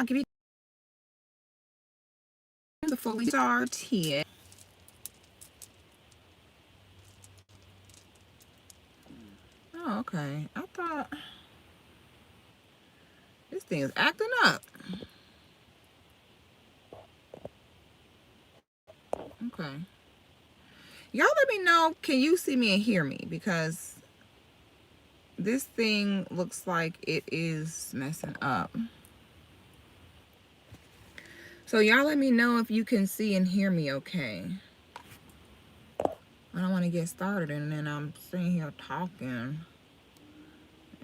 I'll give you the fully started. Oh, okay. I thought this thing is acting up. Okay. Y'all let me know, can you see me and hear me? Because this thing looks like it is messing up. So y'all let me know if you can see and hear me okay. I don't want to get started and then I'm sitting here talking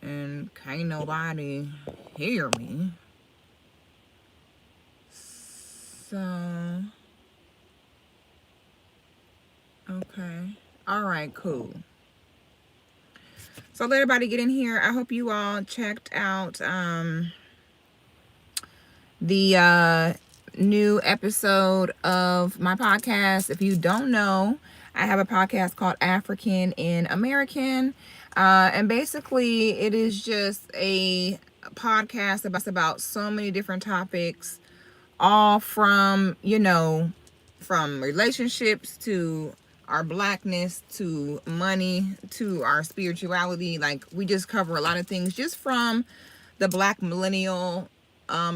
and can't nobody hear me. So, okay. All right, cool. So let everybody get in here. I hope you all checked out the new episode of my podcast. If you don't know, I have a podcast called African in American. And basically it is just a podcast about so many different topics, all from, from relationships to our blackness to money to our spirituality. Like, we just cover a lot of things just from the black millennial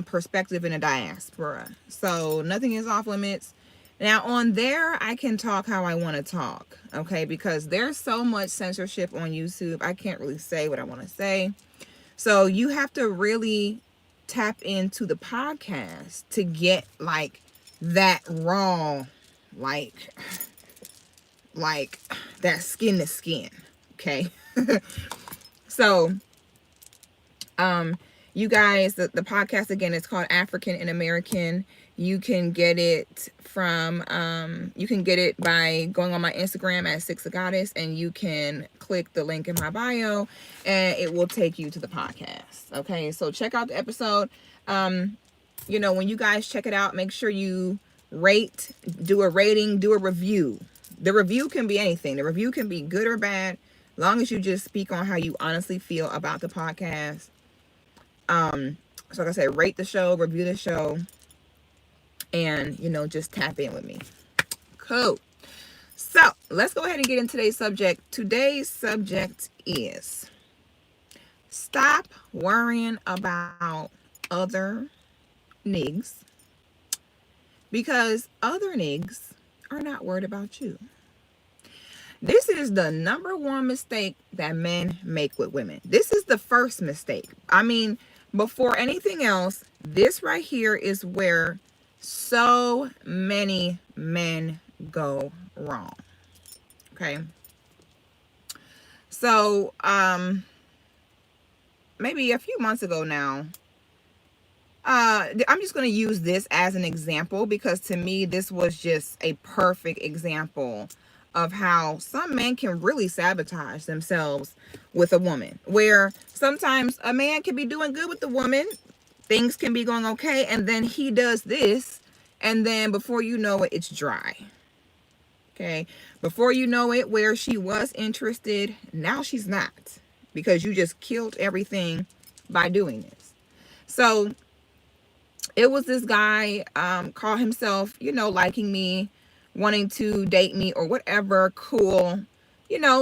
perspective in a diaspora. So nothing is off limits. Now on there, I can talk how I want to talk, okay? Because there's so much censorship on YouTube. I can't really say what I want to say. So you have to really tap into the podcast to get like that raw, like that skin to skin, okay? So you guys, the podcast again is called African in American. You can get it from you can get it by going on my Instagram at sixthegoddis, and you can click the link in my bio and it will take you to the podcast. Okay, so check out the episode. When you guys check it out, make sure you rate, do a rating, do a review. The review can be anything. The review can be good or bad, as long as you just speak on how you honestly feel about the podcast. So like I said, rate the show, review the show, and just tap in with me. Cool. So let's go ahead and get into today's subject. Today's subject is stop worrying about other niggas, because other niggas are not worried about you. This is the number one mistake that men make with women. This is the first mistake. I mean, before anything else, this right here is where so many men go wrong. Okay. So, maybe a few months ago now, I'm just going to use this as an example, because to me, this was just a perfect example of how some men can really sabotage themselves with a woman, where sometimes a man can be doing good with the woman, things can be going okay, and then he does this, and then before you know it, it's dry. Okay, before you know it, where she was interested, now she's not, because you just killed everything by doing this. So it was this guy, called himself, liking me, wanting to date me or whatever. Cool.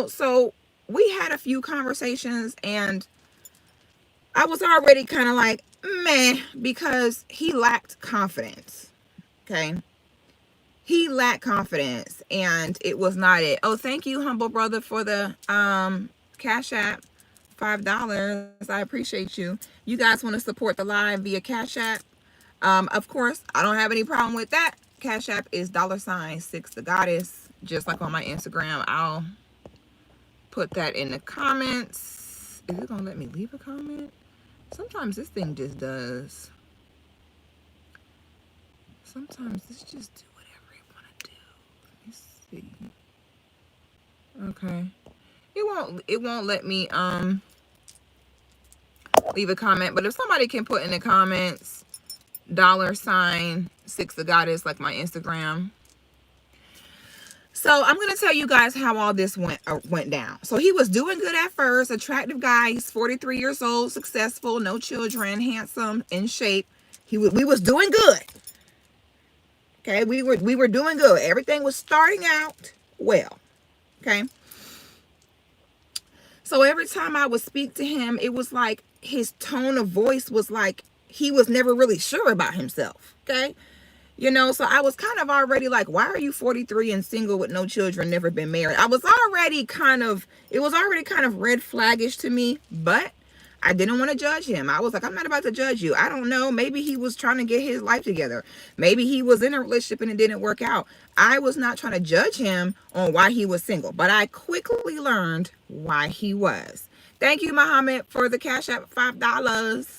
So we had a few conversations and I was already kind of like, meh, because he lacked confidence. Okay. He lacked confidence and it was not it. Oh, thank you, humble brother, for the Cash App, $5. I appreciate you. You guys want to support the live via Cash App? Of course, I don't have any problem with that. Cash App is $6thegoddess, just like on my Instagram. I'll put that in the comments. Is it gonna let me leave a comment? Sometimes this thing just does. Sometimes this just do whatever it wanna do. Let me see. Okay. It won't let me leave a comment, but if somebody can put in the comments $6thegoddess, like my Instagram. So I'm going to tell you guys how all this went down. So he was doing good at first. Attractive guy. He's 43 years old, successful, no children, handsome, in shape. We was doing good. Okay, we were doing good. Everything was starting out well. Okay. So every time I would speak to him, it was like his tone of voice was like he was never really sure about himself. Okay. You know, so I was kind of already like, why are you 43 and single with no children, never been married? It was already kind of red flaggish to me, but I didn't want to judge him. I was like, I'm not about to judge you. I don't know. Maybe he was trying to get his life together. Maybe he was in a relationship and it didn't work out. I was not trying to judge him on why he was single, but I quickly learned why he was. Thank you, Muhammad, for the Cash App $5.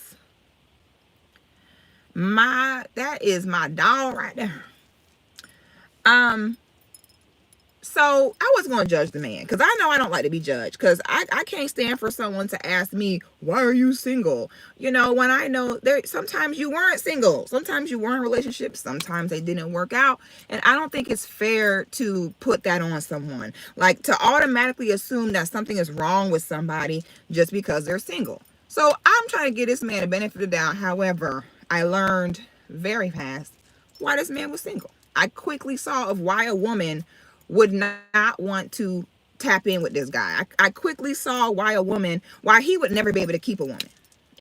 That is my dog right there. So I wasn't going to judge the man because I know I don't like to be judged, because I can't stand for someone to ask me, why are you single? You know, when I know sometimes you weren't single, sometimes you were in relationships, sometimes they didn't work out. And I don't think it's fair to put that on someone, like to automatically assume that something is wrong with somebody just because they're single. So I'm trying to give this man a benefit of the doubt. However, I learned very fast why this man was single. I quickly saw of why a woman would not want to tap in with this guy. I quickly saw why he would never be able to keep a woman.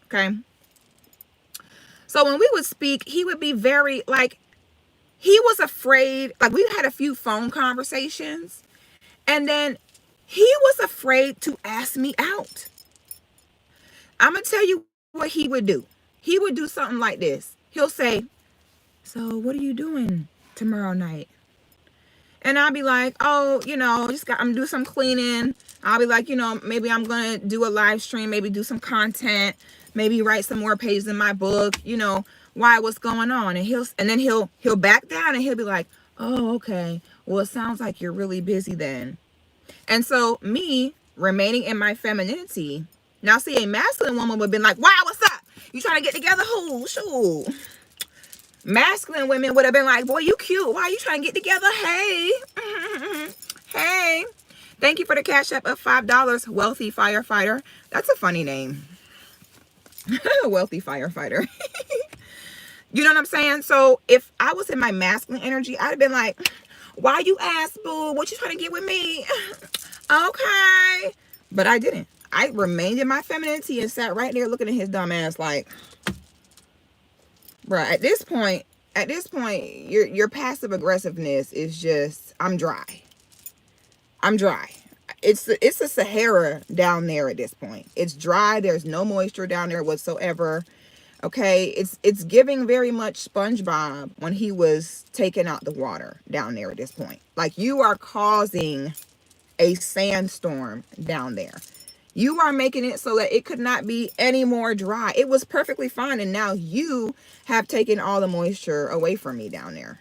Okay. So when we would speak, he would be very like, he was afraid. Like, we had a few phone conversations and then he was afraid to ask me out. I'm going to tell you what he would do. He would do something like this. He'll say, so what are you doing tomorrow night? And I'll be like, oh, you know, I'm gonna do some cleaning. I'll be like, you know, maybe I'm gonna do a live stream, maybe do some content, maybe write some more pages in my book, you know, what's going on? And then he'll back down and he'll be like, oh, okay. Well, it sounds like you're really busy then. And so me remaining in my femininity, now see, a masculine woman would have been like, wow, what's up? You trying to get together? Who? Shoot. Masculine women would have been like, boy, you cute. Why are you trying to get together? Hey. Hey. Thank you for the Cash App of $5. Wealthy Firefighter. That's a funny name. Wealthy Firefighter. You know what I'm saying? So if I was in my masculine energy, I'd have been like, why you ask, boo? What you trying to get with me? Okay. But I didn't. I remained in my femininity and sat right there looking at his dumb ass like, bro, at this point, your passive aggressiveness is just, I'm dry. It's a Sahara down there at this point. It's dry. There's no moisture down there whatsoever. Okay. It's giving very much SpongeBob when he was taking out the water down there at this point. Like, you are causing a sandstorm down there. You are making it so that it could not be any more dry. It was perfectly fine. And now you have taken all the moisture away from me down there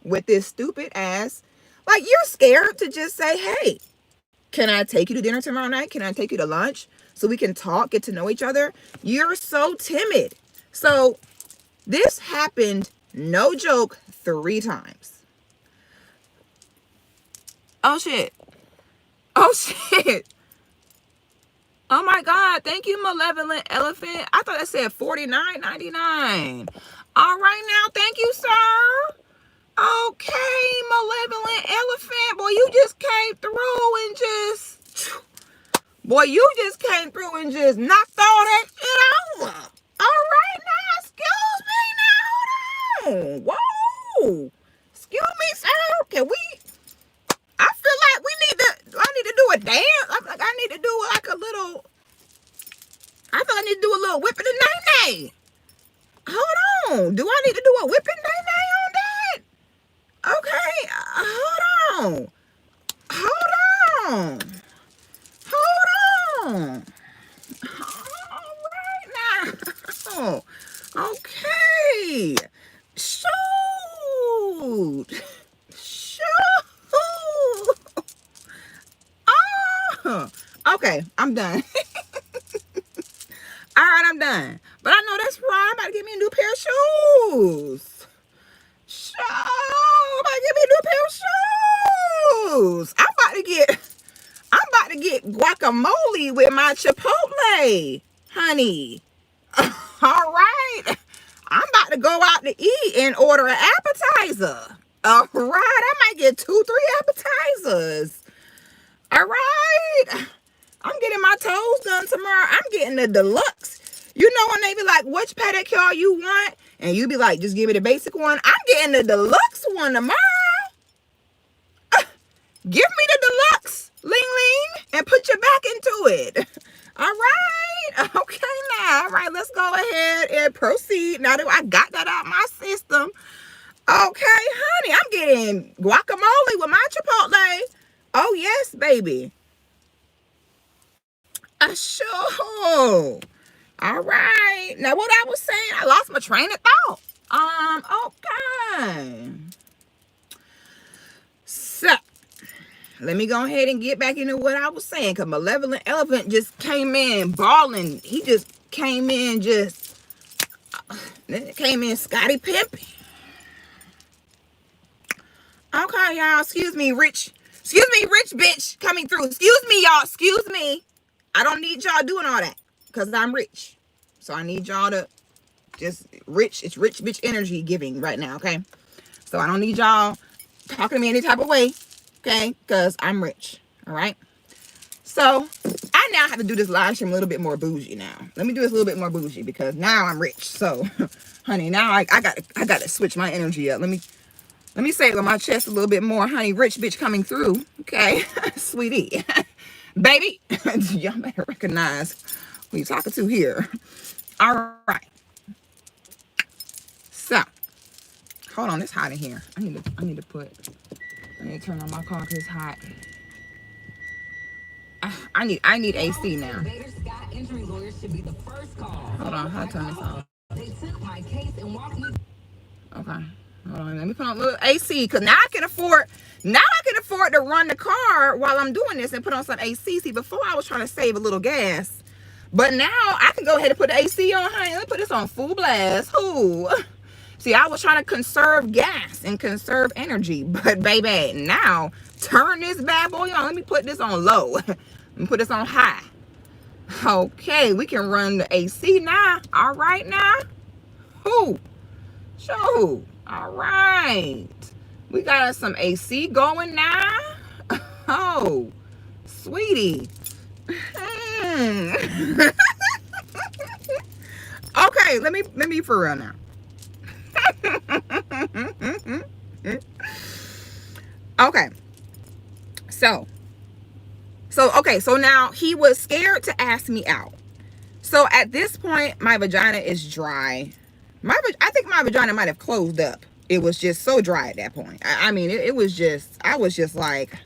with this stupid ass. Like, you're scared to just say, hey, can I take you to dinner tomorrow night? Can I take you to lunch so we can talk, get to know each other? You're so timid. So this happened, no joke, 3 times. Oh, shit. Oh my God. Thank you, Malevolent Elephant. I thought I said $49.99. All right now. Thank you, sir. Okay, Malevolent Elephant. Boy, you just came through and knocked all that shit out. All right now. Excuse me now. Hold on. Whoa. Excuse me, sir. Can we? I feel like do I need to do a dance? I feel like I need to do like a little, I feel like I need to do a little whipping and nay-nay. Hold on. Do I need to do a whipping nay-nay on that? Okay. Hold on. All right now. Okay. Shoot. Okay, I'm done. All right, I'm done. But I know that's right. I'm about to get me a new pair of shoes. I'm about to get me a new pair of shoes. I'm about to get guacamole with my Chipotle, honey. All right. I'm about to go out to eat and order an appetizer. All right, I might get 2-3 appetizers. All right, I'm getting my toes done tomorrow. I'm getting the deluxe. You know when they be like, which pedicure you want? And you be like, just give me the basic one. I'm getting the deluxe one tomorrow. Give me the deluxe, ling ling, and put your back into it. All right. Okay, now. All right, let's go ahead and proceed. Now that I got that out my system. Okay, honey, I'm getting guacamole with my Chipotle. Oh, yes, baby. Sure. All right. Now, what I was saying, I lost my train of thought. Okay. So, let me go ahead and get back into what I was saying, because Malevolent Elephant just came in balling. He just came in Scotty Pimpin'. Okay, y'all. Excuse me, rich bitch coming through. Excuse me, y'all. Excuse me. I don't need y'all doing all that, because I'm rich. So I need y'all to just rich. It's rich bitch energy giving right now, okay? So I don't need y'all talking to me any type of way. Okay, because I'm rich. All right. So I now have to do this live stream a little bit more bougie now. Let me do this a little bit more bougie because now I'm rich. So, honey, now I got to switch my energy up. Let me say it with my chest a little bit more, honey. Rich bitch coming through. Okay, sweetie, baby. Y'all better recognize who you talking to here. All right. So, hold on. It's hot in here. I need to turn on my car because it's hot. I need AC now. Hold on, how to turn this on? Okay, hold on. Let me put on a little AC because now I can afford to run the car while I'm doing this and put on some AC. See, before I was trying to save a little gas, but now I can go ahead and put the AC on. Honey, let me put this on full blast. Ooh. See, I was trying to conserve gas and conserve energy, but baby, now turn this bad boy on. Let me put this on low. Let me put this on high. Okay, we can run the AC now. All right now. Who? Show. All right. We got us some AC going now. Oh, sweetie. Okay, let me be for real now. Okay. So now he was scared to ask me out. So at this point, my vagina is dry. I think my vagina might have closed up. It was just so dry at that point. I mean, I was just like,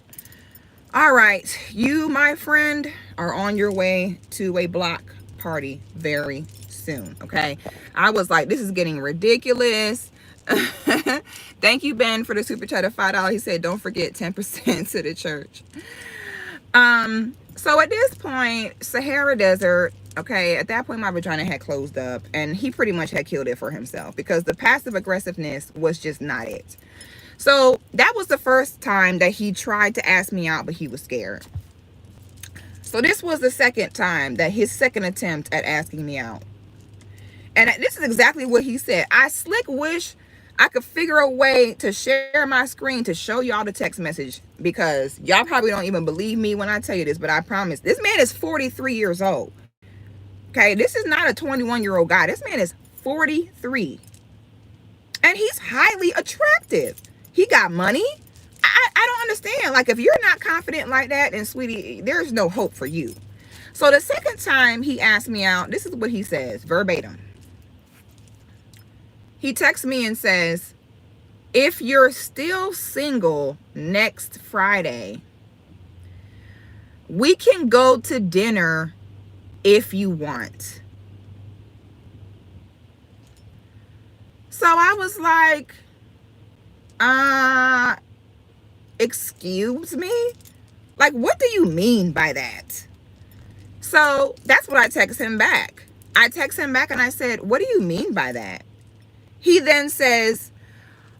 all right, you, my friend, are on your way to a block party very soon. Okay. I was like, this is getting ridiculous. Thank you, Ben, for the super chat of $5. He said, don't forget 10% to the church. So at this point, Sahara Desert, okay, at that point my vagina had closed up and he pretty much had killed it for himself because the passive aggressiveness was just not it. So that was the first time that he tried to ask me out, but he was scared. So this was the second time, that his second attempt at asking me out. And this is exactly what he said. I slick wish I could figure a way to share my screen to show y'all the text message, because y'all probably don't even believe me when I tell you this, but I promise this man is 43 years old. Okay, this is not a 21-year-old guy. This man is 43 and he's highly attractive. He got money. I don't understand. Like, if you're not confident like that, then sweetie, there's no hope for you. So the second time he asked me out, this is what he says verbatim. He texts me and says, if you're still single next Friday, we can go to dinner if you want. So I was like, excuse me? Like, what do you mean by that? So that's what I text him back. I text him back and I said, what do you mean by that? He then says,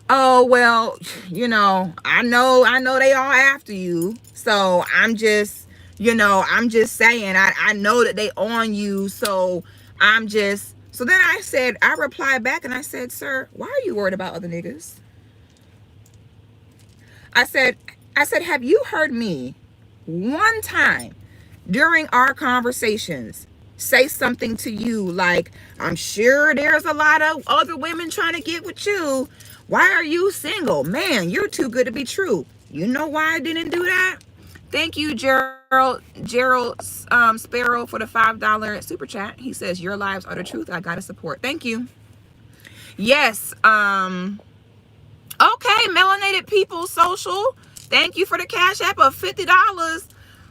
oh, well, you know, I know they all after you. So I'm just saying, I know that they on you. So I'm just So then I replied back and I said, sir, why are you worried about other niggas? I said, have you heard me one time during our conversations say something to you like, I'm sure there's a lot of other women trying to get with you. Why are you single? Man, you're too good to be true. You know why I didn't do that? Thank you, Gerald Sparrow, for the $5 super chat. He says, your lives are the truth. I gotta support. Thank you. Yes. Okay, Melanated People Social. Thank you for the cash app of $50.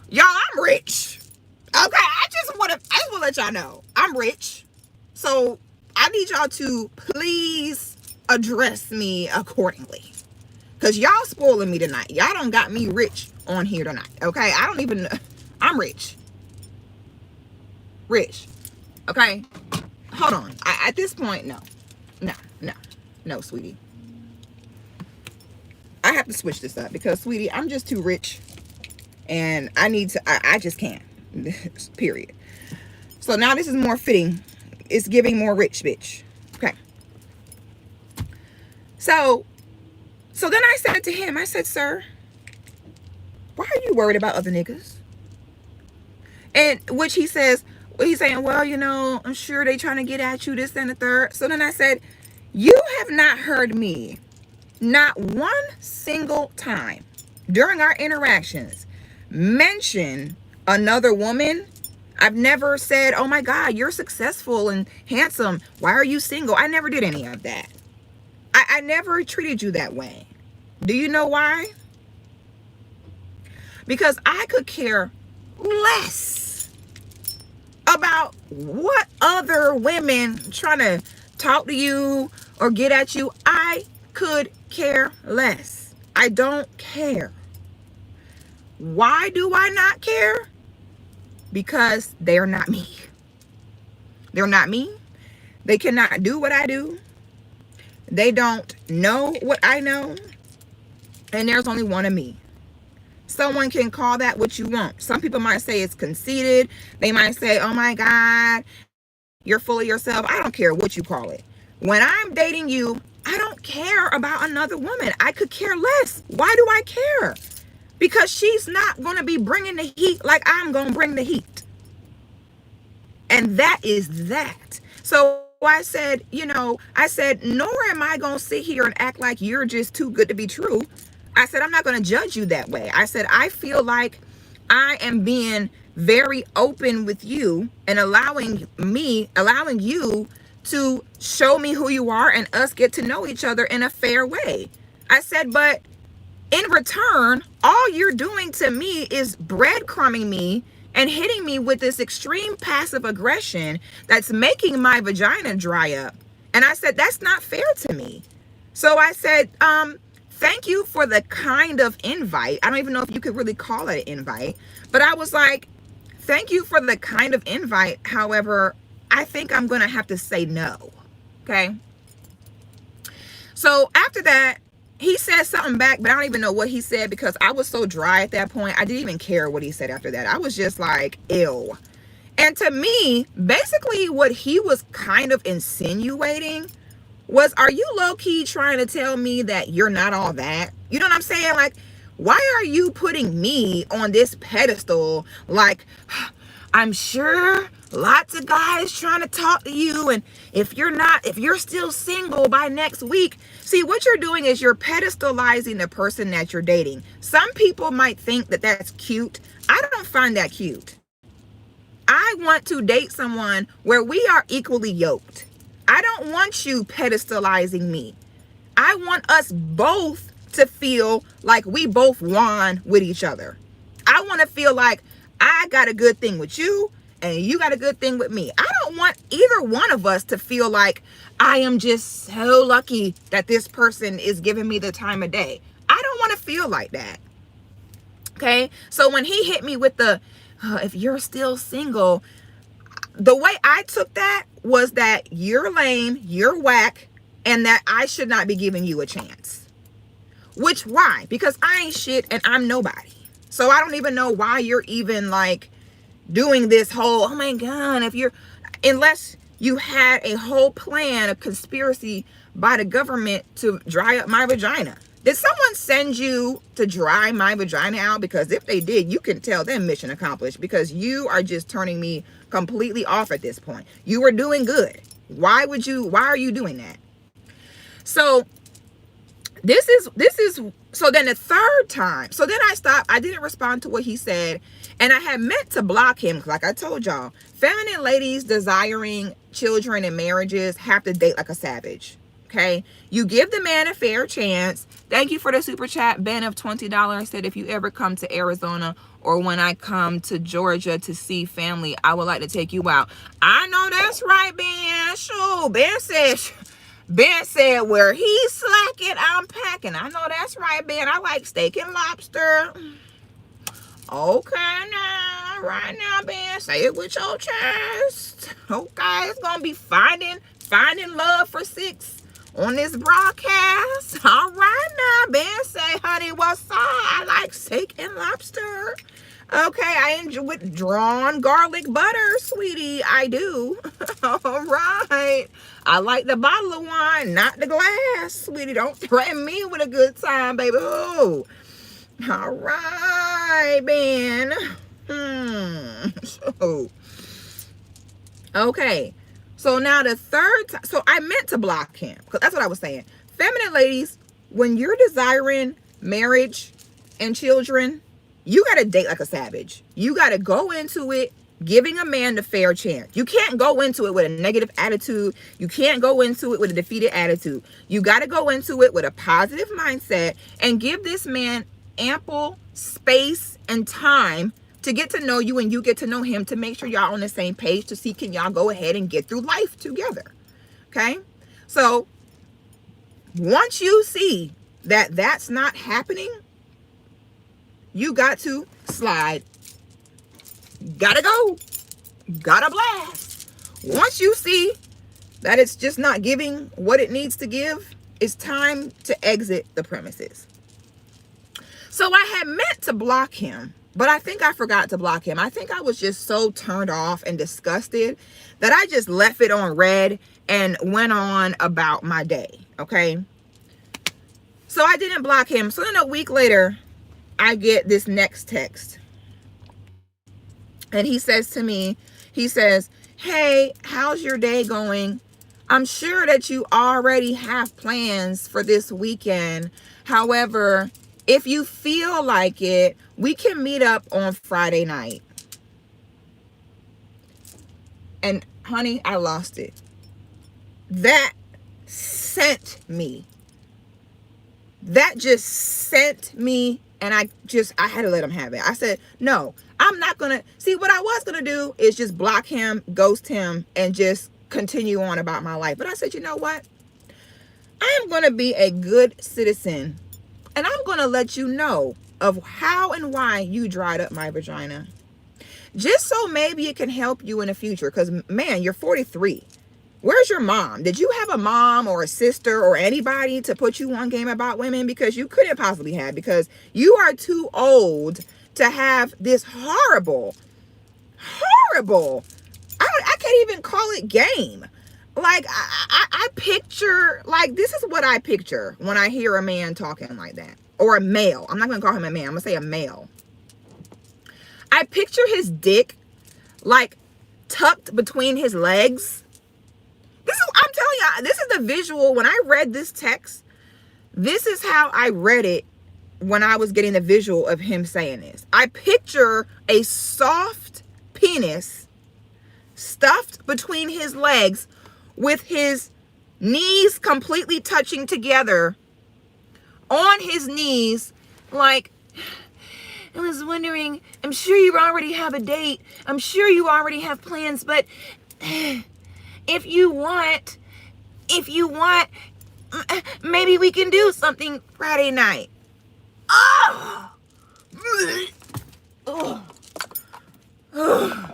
Y'all, I'm rich. Okay, I just want to let y'all know I'm rich. So I need y'all to please address me accordingly. Because y'all spoiling me tonight. Y'all don't got me rich on here tonight. Okay, I don't even, I'm rich. Rich. Okay, hold on. At this point, no, sweetie. I have to switch this up because, sweetie, I'm just too rich. And I need to, I just can't. Period. So now this is more fitting. It's giving more rich bitch. Okay. So then I said to him, I said, sir, why are you worried about other niggas? And which he says, he's saying, well, you know, I'm sure they trying to get at you, this and the third. So then I said, you have not heard me not one single time during our interactions mention another woman. I've never said, oh my God, you're successful and handsome. Why are you single? I never did any of that. I never treated you that way. Do you know why? Because I could care less about what other women trying to talk to you or get at you. I could care less. I don't care. Why do I not care? Because they're not me. They're not me. They cannot do what I do. They don't know what I know. And there's only one of me. Someone can call that what you want. Some people might say it's conceited. They might say, oh my God, you're full of yourself. I don't care what you call it. When I'm dating you, I don't care about another woman. I could care less. Why do I care? Because she's not going to be bringing the heat like I'm going to bring the heat. And that is that. So I said, you know, nor am I going to sit here and act like you're just too good to be true. I said, I'm not going to judge you that way. I said, I feel like I am being very open with you and allowing you to show me who you are and us get to know each other in a fair way. I said, but in return, all you're doing to me is breadcrumbing me and hitting me with this extreme passive aggression that's making my vagina dry up. And I said, that's not fair to me. So I said, thank you for the kind of invite. I don't even know if you could really call it an invite, but I was like, thank you for the kind of invite. However, I think I'm going to have to say no. Okay. So after that, he said something back, but I don't even know what he said because I was so dry at that point. I didn't even care what he said after that. I was just like, ew. And to me, basically what he was kind of insinuating was, are you low-key trying to tell me that you're not all that? You know what I'm saying? Like, why are you putting me on this pedestal? Like, I'm sure lots of guys trying to talk to you, and if you're still single by next week. See, what you're doing is you're pedestalizing the person that you're dating. Some people might think that that's cute. I don't find that cute. I want to date someone where we are equally yoked. I don't want you pedestalizing me. I want us both to feel like we both won with each other. I want to feel like I got a good thing with you and you got a good thing with me. I don't want either one of us to feel like I am just so lucky that this person is giving me the time of day. I don't want to feel like that. Okay. So when he hit me with the, if you're still single, the way I took that was that you're lame, you're whack, and that I should not be giving you a chance. Which, why? Because I ain't shit and I'm nobody. So I don't even know why you're even like doing this whole, oh my God, unless You had a whole plan, a conspiracy by the government to dry up my vagina. Did someone send you to dry my vagina out? Because if they did, you can tell them mission accomplished, because you are just turning me completely off at this point. You were doing good. Why are you doing that? So this is so then the third time. So then I stopped. I didn't respond to what he said. And I had meant to block him. Like I told y'all, feminine ladies desiring children and marriages have to date like a savage. Okay. You give the man a fair chance. Thank you for the super chat. Ben of $20 said, if you ever come to Arizona or when I come to Georgia to see family, I would like to take you out. I know that's right, Ben. Sure. Ben said, where he's slacking, I'm packing. I know that's right, Ben. I like steak and lobster. Okay, now, right now, Ben, say it with your chest. Okay, it's gonna be finding love for 6 on this broadcast. All right, now, Ben say, honey, what's up? I like steak and lobster. Okay, I enjoy with drawn garlic butter, sweetie. I do. All right. I like the bottle of wine, not the glass, sweetie. Don't threaten me with a good time, baby. Ooh. All right, Ben. So, okay. So now the third time. So I meant to block him, because that's what I was saying. Feminine ladies, when you're desiring marriage and children, you got to date like a savage. You got to go into it giving a man the fair chance. You can't go into it with a negative attitude. You can't go into it with a defeated attitude. You got to go into it with a positive mindset and give this man ample space and time to get to know you and you get to know him, to make sure y'all on the same page, to see can y'all go ahead and get through life together. Okay? So once you see that that's not happening, you got to slide. Gotta go. Gotta blast. Once you see that it's just not giving what it needs to give, it's time to exit the premises. So I had meant to block him, but I think I forgot to block him. I think I was just so turned off and disgusted that I just left it on red and went on about my day. Okay. So I didn't block him. So then a week later, I get this next text. And he says to me, he says, hey, how's your day going? I'm sure that you already have plans for this weekend. However, if you feel like it, we can meet up on Friday night. And honey, I lost it. That sent me. That just sent me. And I had to let him have it. I said, no, I'm not going to. See, what I was going to do is just block him, ghost him, and just continue on about my life. But I said, you know what? I am going to be a good citizen. And I'm going to let you know of how and why you dried up my vagina. Just so maybe it can help you in the future. Because, man, you're 43. Where's your mom? Did you have a mom or a sister or anybody to put you on game about women? Because you couldn't possibly have, because you are too old to have this horrible, I can't even call it game. Like, I picture, like, this is what I picture when I hear a man talking like that. Or a male. I'm not going to call him a man. I'm going to say a male. I picture his dick, like, tucked between his legs. I'm telling you, this is the visual. When I read this text, this is how I read it when I was getting the visual of him saying this. I picture a soft penis stuffed between his legs with his knees completely touching together on his knees, like, I was wondering, I'm sure you already have a date. I'm sure you already have plans, but if you want, maybe we can do something Friday night. Oh! Oh. Oh.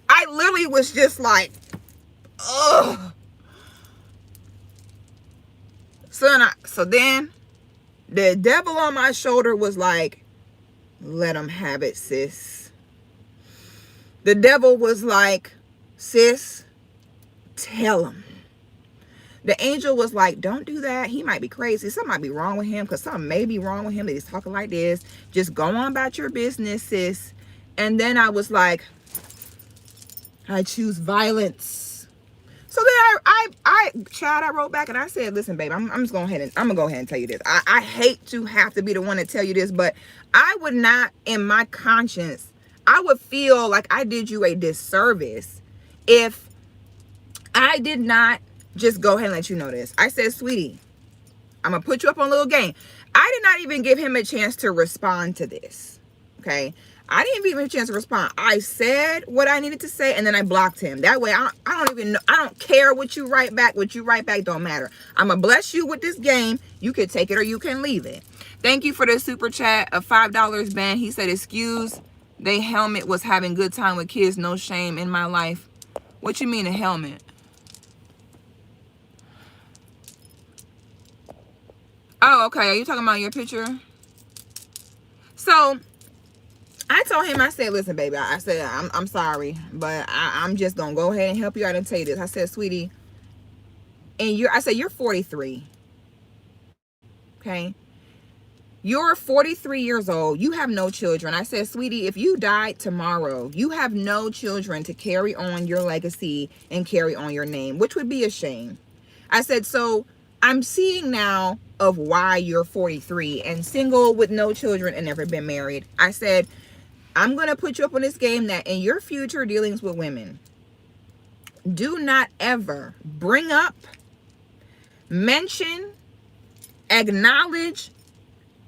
I literally was just like, ugh. So then The devil on my shoulder was like, let him have it, sis. The devil was like, sis, tell him. The angel was like, don't do that. He might be crazy. Something might be wrong with him, because something may be wrong with him that he's talking like this. Just go on about your business, sis. And then I was like, I choose violence. So then I wrote back and I said, listen, babe, I'm just going ahead and I'm gonna go ahead and tell you this. I hate to have to be the one to tell you this, but I would not, in my conscience, I would feel like I did you a disservice if I did not just go ahead and let you know this. I said, sweetie, I'm gonna put you up on a little game. I did not even give him a chance to respond to this. Okay. I didn't give him a chance to respond. I said what I needed to say, and then I blocked him. That way, I don't even know. I don't care what you write back. What you write back don't matter. I'm going to bless you with this game. You can take it or you can leave it. Thank you for the super chat of $5, Ben. He said, excuse, they helmet was having good time with kids. No shame in my life. What you mean a helmet? Oh, okay. Are you talking about your picture? So I told him, I said, listen, baby, I said, I'm sorry, but I'm just going to go ahead and help you out and tell you this. I said, sweetie, and I said, you're 43. Okay. You're 43 years old. You have no children. I said, sweetie, if you died tomorrow, you have no children to carry on your legacy and carry on your name, which would be a shame. I said, so I'm seeing now of why you're 43 and single with no children and never been married. I said, I'm going to put you up on this game that in your future dealings with women, do not ever bring up, mention, acknowledge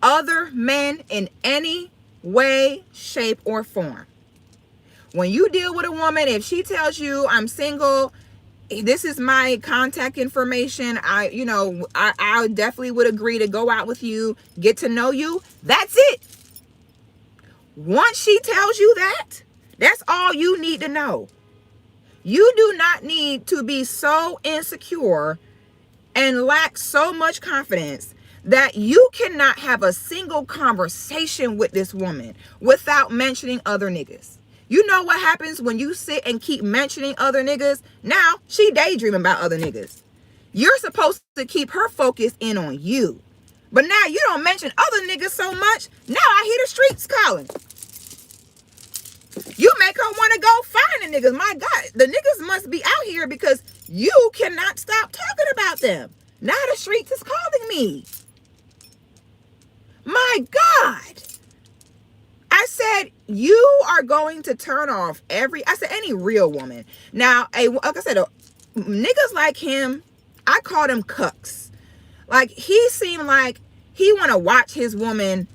other men in any way, shape, or form. When you deal with a woman, if she tells you I'm single, this is my contact information, I definitely would agree to go out with you, get to know you. That's it. Once she tells you that, that's all you need to know. You do not need to be so insecure and lack so much confidence that you cannot have a single conversation with this woman without mentioning other niggas. You know what happens when you sit and keep mentioning other niggas? Now she daydreaming about other niggas. You're supposed to keep her focus in on you. But now you don't mention other niggas so much. Now I hear the streets calling. You make her want to go find the niggas. My God, the niggas must be out here because you cannot stop talking about them. Now the streets is calling me. My God. I said, you are going to turn off any real woman. Now, like I said, niggas like him, I called him cucks. Like, he seemed like he want to watch his woman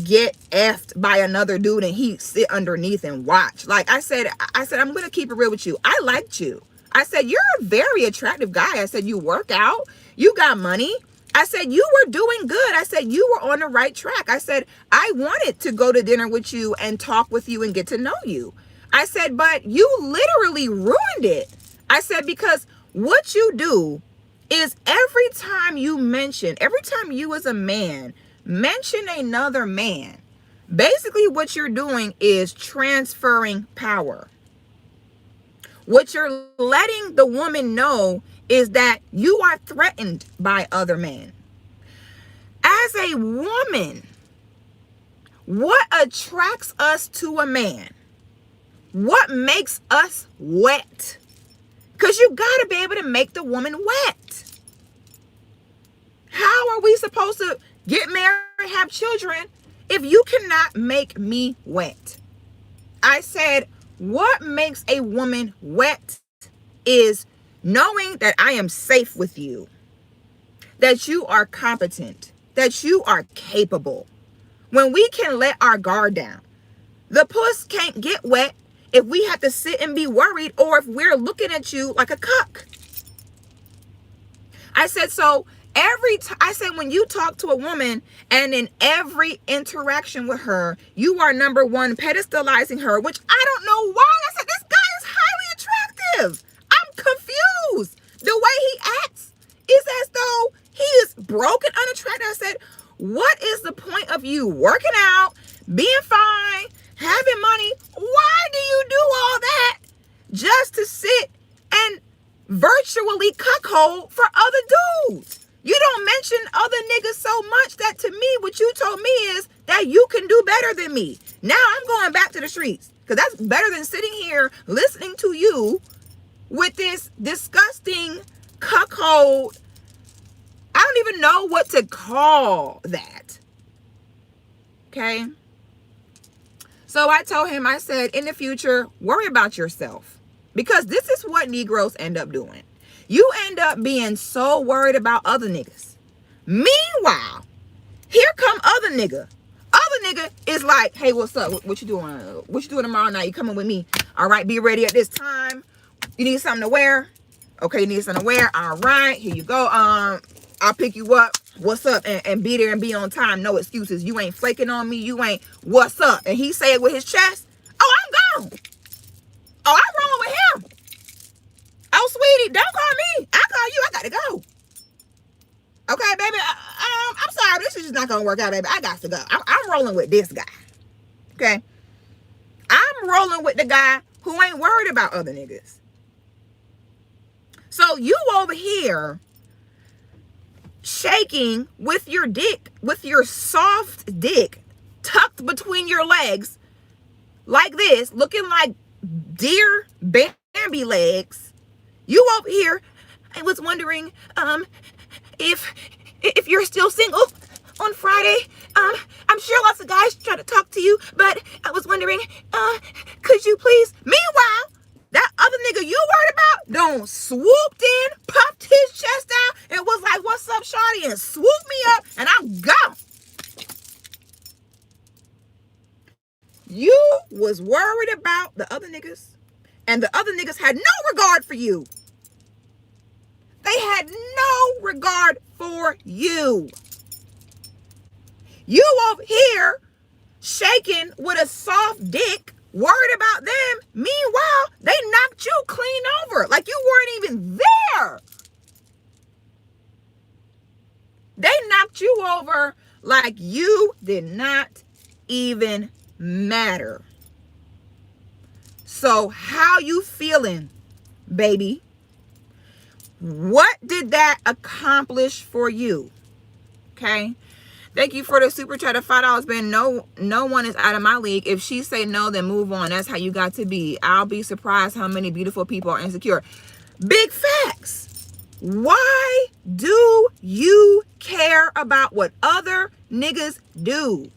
get effed by another dude and he sit underneath and watch. Like I said, I'm going to keep it real with you. I liked you. I said, you're a very attractive guy. I said, you work out, you got money. I said, you were doing good. I said, you were on the right track. I said, I wanted to go to dinner with you and talk with you and get to know you. I said, but you literally ruined it. I said, because what you do is every time you as a man mention another man, basically what you're doing is transferring power. What you're letting the woman know is that you are threatened by other men. As a woman, what attracts us to a man? What makes us wet? Because you got to be able to make the woman wet. How are we supposed to get married and have children if you cannot make me wet? I said, what makes a woman wet is knowing that I am safe with you, that you are competent, that you are capable. When we can let our guard down, the puss can't get wet if we have to sit and be worried or if we're looking at you like a cuck. I said, so I said, when you talk to a woman and in every interaction with her, you are number one pedestalizing her, which I don't know why. I said, this guy is highly attractive. I'm confused. The way he acts is as though he is broken, unattractive. I said, What is the point of you working out, being fine, having money? Why do you do all that just to sit and virtually cuckold for other dudes? You don't mention other niggas so much that to me, what you told me is that you can do better than me. Now I'm going back to the streets because that's better than sitting here listening to you with this disgusting cuckold. I don't even know what to call that. Okay. So I told him, I said, in the future, worry about yourself, because this is what Negroes end up doing. You end up being so worried about other niggas. Meanwhile, here come other nigga. Other nigga is like, hey, what's up? What you doing? What you doing tomorrow night? You coming with me? All right, be ready at this time. You need something to wear? Okay, you need something to wear? All right, here you go. I'll pick you up. What's up? And be there and be on time. No excuses. You ain't flaking on me. You ain't what's up. And he say it with his chest. Oh, I'm gone. Oh, I'm rolling with him. Oh, sweetie, don't call me. I call you. I got to go. Okay, baby. I'm sorry. This is just not going to work out, baby. I got to go. I'm rolling with this guy. Okay. I'm rolling with the guy who ain't worried about other niggas. So you over here shaking with your dick, with your soft dick tucked between your legs like this, looking like deer Bambi legs. You over here, I was wondering if you're still single on Friday. I'm sure lots of guys try to talk to you, but I was wondering, could you please? Meanwhile, that other nigga you worried about don't swooped in, puffed his chest out, and was like, what's up, shawty? And swooped me up, and I'm gone. You was worried about the other niggas, and the other niggas had no regard for you. They had no regard for you. You over here shaking with a soft dick, worried about them. Meanwhile, they knocked you clean over like you weren't even there. They knocked you over like you did not even matter. So how you feeling, baby? What did that accomplish for you? Okay. Thank you for the super chat of $5, man. No one is out of my league. If she say no, then move on. That's how you got to be. I'll be surprised how many beautiful people are insecure. Big facts. Why do you care about what other niggas do?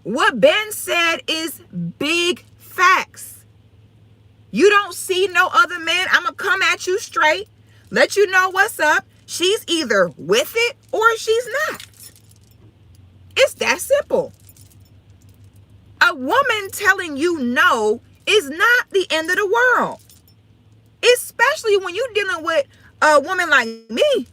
What Ben said is big facts. You don't see no other man. I'm going to come at you straight, let you know what's up. She's either with it or she's not. It's that simple. A woman telling you no is not the end of the world. Especially when you're dealing with a woman like me,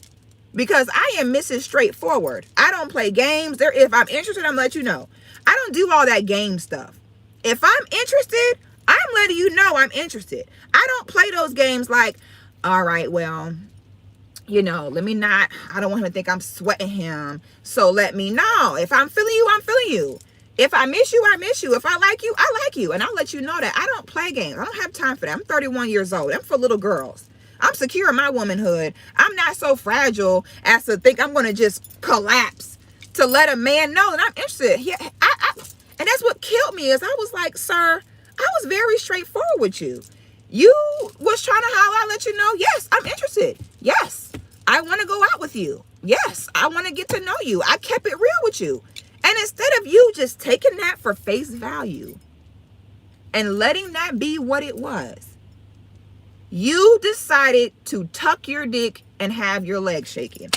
because I am Mrs. Straightforward. I don't play games. If I'm interested, I'm gonna let you know. I don't do all that game stuff. If I'm interested, I'm letting you know I'm interested. I don't play those games like, all right, well, you know, let me not, I don't want him to think I'm sweating him, so let me know. If I'm feeling you, I'm feeling you. If I miss you, I miss you. If I like you, I like you. And I'll let you know that I don't play games. I don't have time for that. I'm 31 years old. I'm for little girls. I'm secure in my womanhood. I'm not so fragile as to think I'm going to just collapse to let a man know that I'm interested. Yeah, and that's what killed me is I was like, sir, I was very straightforward with you. You was trying to holler, I let you know, yes, I'm interested. Yes, I want to go out with you. Yes, I want to get to know you. I kept it real with you. And instead of you just taking that for face value and letting that be what it was, you decided to tuck your dick and have your legs shaking.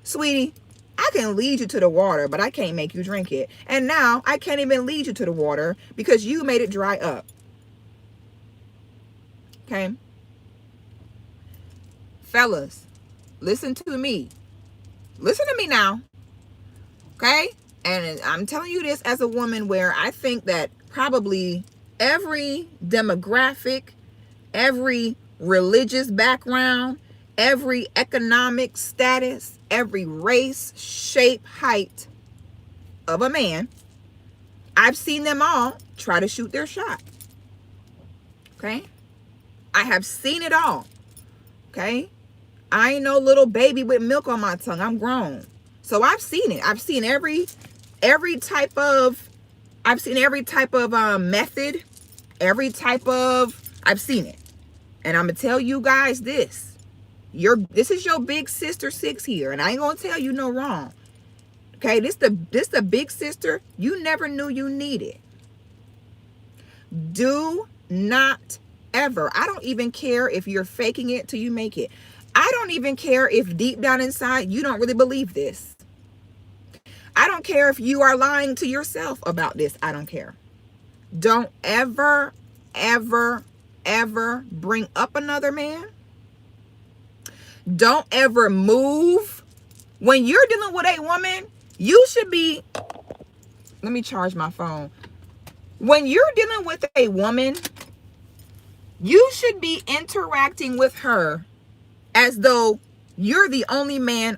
Sweetie, I can lead you to the water, but I can't make you drink it. And now I can't even lead you to the water because you made it dry up. Okay? Fellas, listen to me. Listen to me now. Okay? And I'm telling you this as a woman where I think that probably every demographic, every religious background, every economic status, every race, shape, height of a man. I've seen them all try to shoot their shot. Okay? I have seen it all. Okay? I ain't no little baby with milk on my tongue. I'm grown. So I've seen it. I've seen every type of method, I've seen it. And I'm gonna tell you guys this. This is your big sister 6 here, and I ain't gonna tell you no wrong. Okay, this the big sister you never knew you needed. Do not ever. I don't even care if you're faking it till you make it. I don't even care if deep down inside you don't really believe this. I don't care if you are lying to yourself about this. I don't care. Don't ever, ever, ever bring up another man. Don't ever move. When you're dealing with a woman, you should be, let me charge my phone. When you're dealing with a woman, you should be interacting with her as though you're the only man